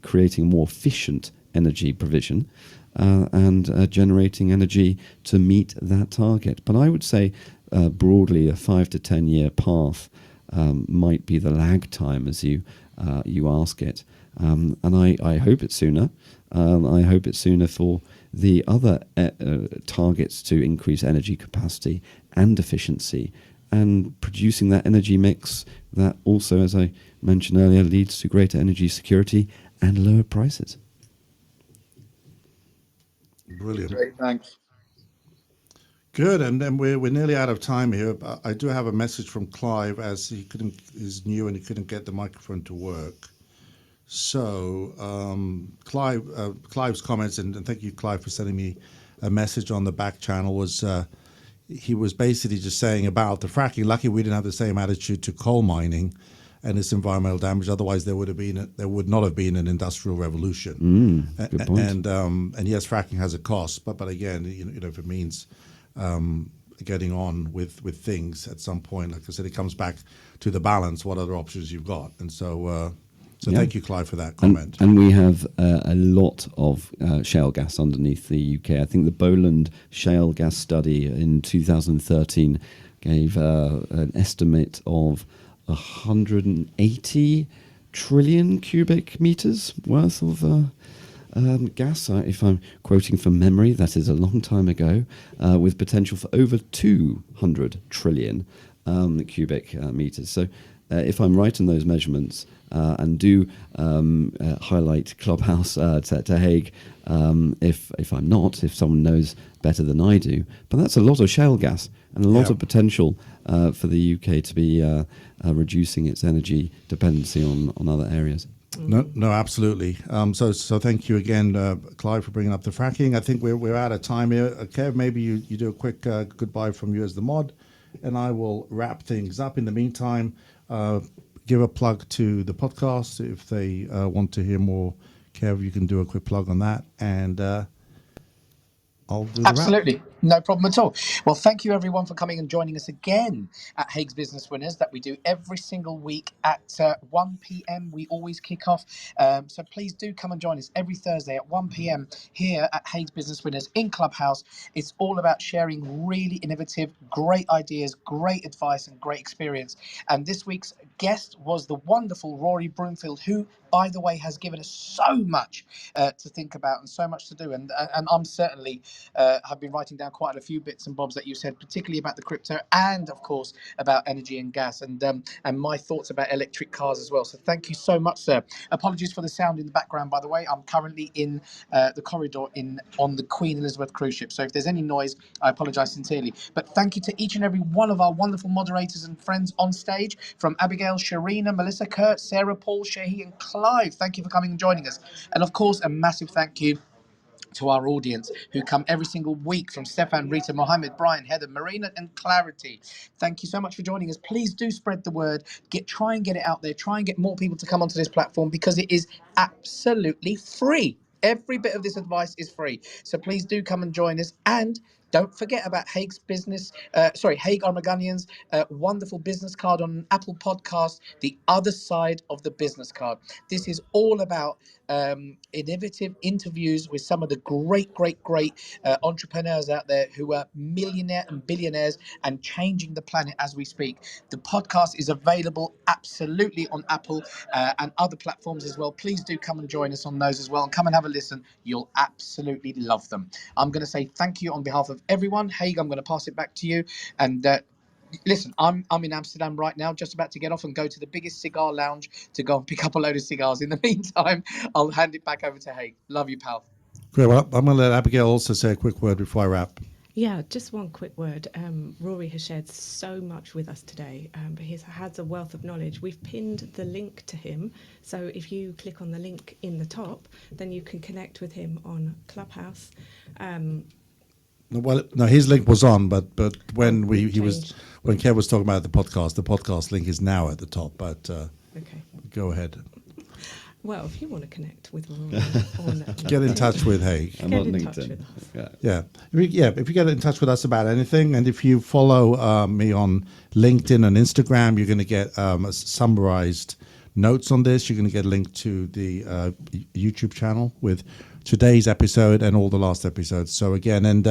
creating more efficient energy provision and generating energy to meet that target. But I would say broadly a 5 to 10 year path might be the lag time, as you ask it. And I hope it's sooner. I hope it's sooner for the other targets to increase energy capacity and efficiency, and producing that energy mix that also, as I mentioned earlier, leads to greater energy security and lower prices. Brilliant. Great, thanks. Good, and then we're nearly out of time here. I do have a message from Clive, as he's new and he couldn't get the microphone to work. So Clive's comments, and thank you, Clive, for sending me a message on the back channel, was he was basically just saying about the fracking. Lucky we didn't have the same attitude to coal mining and its environmental damage. Otherwise, there would not have been an industrial revolution. Good point. And yes, fracking has a cost, but again, if it means getting on with things at some point, like I said, it comes back to the balance. What other options you've got? And so thank you, Clive, for that comment. And we have a lot of shale gas underneath the UK. I think the Bowland shale gas study in 2013 gave an estimate of 180 trillion cubic meters worth of gas, if I'm quoting from memory, that is a long time ago, with potential for over 200 trillion cubic meters. So if I'm right in those measurements, and do highlight Clubhouse to Haig, if I'm not, if someone knows better than I do, but that's a lot of shale gas and a lot of potential for the UK to be reducing its energy dependency on other areas. No, absolutely. So thank you again, Clive, for bringing up the fracking. I think we're out of time here. Kev, maybe you do a quick goodbye from you as the mod, and I will wrap things up. In the meantime, give a plug to the podcast if they want to hear more. Kev, you can do a quick plug on that, and I'll do the wrap. Absolutely. No problem at all. Well, thank you everyone for coming and joining us again at Haig's Business Winners that we do every single week at 1 p.m. We always kick off. So please do come and join us every Thursday at 1 p.m. here at Haig's Business Winners in Clubhouse. It's all about sharing really innovative, great ideas, great advice and great experience. And this week's guest was the wonderful Rory Broomfield, who, by the way, has given us so much to think about and so much to do. And I'm certainly have been writing down quite a few bits and bobs that you said, particularly about the crypto and, of course, about energy and gas and my thoughts about electric cars as well. So thank you so much, sir. Apologies for the sound in the background, by the way. I'm currently in the corridor on the Queen Elizabeth cruise ship. So if there's any noise, I apologise sincerely. But thank you to each and every one of our wonderful moderators and friends on stage, from Abigail, Sharina, Melissa, Kurt, Sarah, Paul, Shehi and Clive. Thank you for coming and joining us. And of course, a massive thank you to our audience who come every single week, from Stefan, Rita, Mohammed, Brian, Heather, Marina and Clarity. Thank you so much for joining us. Please do spread the word. Try and get it out there. Try and get more people to come onto this platform, because it is absolutely free. Every bit of this advice is free. So please do come and join us. And don't forget about Haig Armaganian's wonderful business card on Apple Podcast, The Other Side of the Business Card. This is all about innovative interviews with some of the great entrepreneurs out there who are millionaire and billionaires and changing the planet as we speak. The podcast is available absolutely on Apple and other platforms as well. Please do come and join us on those as well, and come and have a listen. You'll absolutely love them. I'm going to say thank you on behalf of everyone. Haig, I'm going to pass it back to you. And listen, I'm in Amsterdam right now, just about to get off and go to the biggest cigar lounge to go and pick up a load of cigars. In the meantime, I'll hand it back over to Haig. Love you, pal. Great. Well, I'm going to let Abigail also say a quick word before I wrap. Yeah, just one quick word. Rory has shared so much with us today, but he has a wealth of knowledge. We've pinned the link to him, so if you click on the link in the top, then you can connect with him on Clubhouse. Well, no, his link was on, but when when Kev was talking about the podcast link is now at the top. But okay, go ahead. Well, if you want to connect with Rory on get in touch with Haig. I'm on LinkedIn. Yeah. If you get in touch with us about anything, and if you follow me on LinkedIn and Instagram, you're going to get summarized notes on this. You're going to get a link to the YouTube channel with today's episode and all the last episodes. So again, and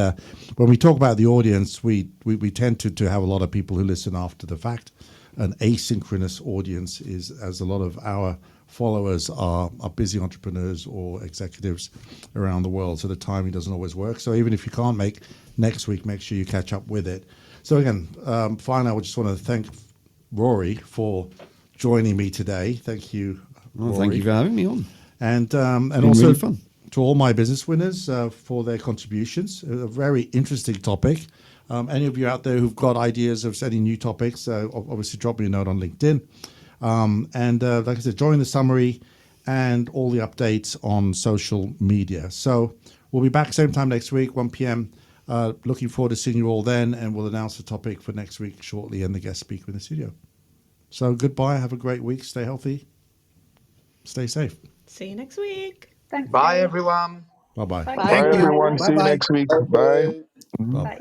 when we talk about the audience, we tend to have a lot of people who listen after the fact. An asynchronous audience is, as a lot of our followers are busy entrepreneurs or executives around the world, so the timing doesn't always work. So even if you can't make next week, make sure you catch up with it. So again, finally, I just want to thank Rory for joining me today. Thank you, Rory. Thank you for having me on. And been also really fun. To all my business winners for their contributions. A very interesting topic. Any of you out there who've got ideas of setting new topics, obviously drop me a note on LinkedIn. And like I said, join the summary and all the updates on social media. So we'll be back same time next week, 1 p.m. Looking forward to seeing you all then, and we'll announce the topic for next week shortly and the guest speaker in the studio. So goodbye. Have a great week. Stay healthy. Stay safe. See you next week. Thanks. Bye, everyone. Bye-bye. Bye. Bye, everyone. See you next week. Bye. Bye. Bye. Bye.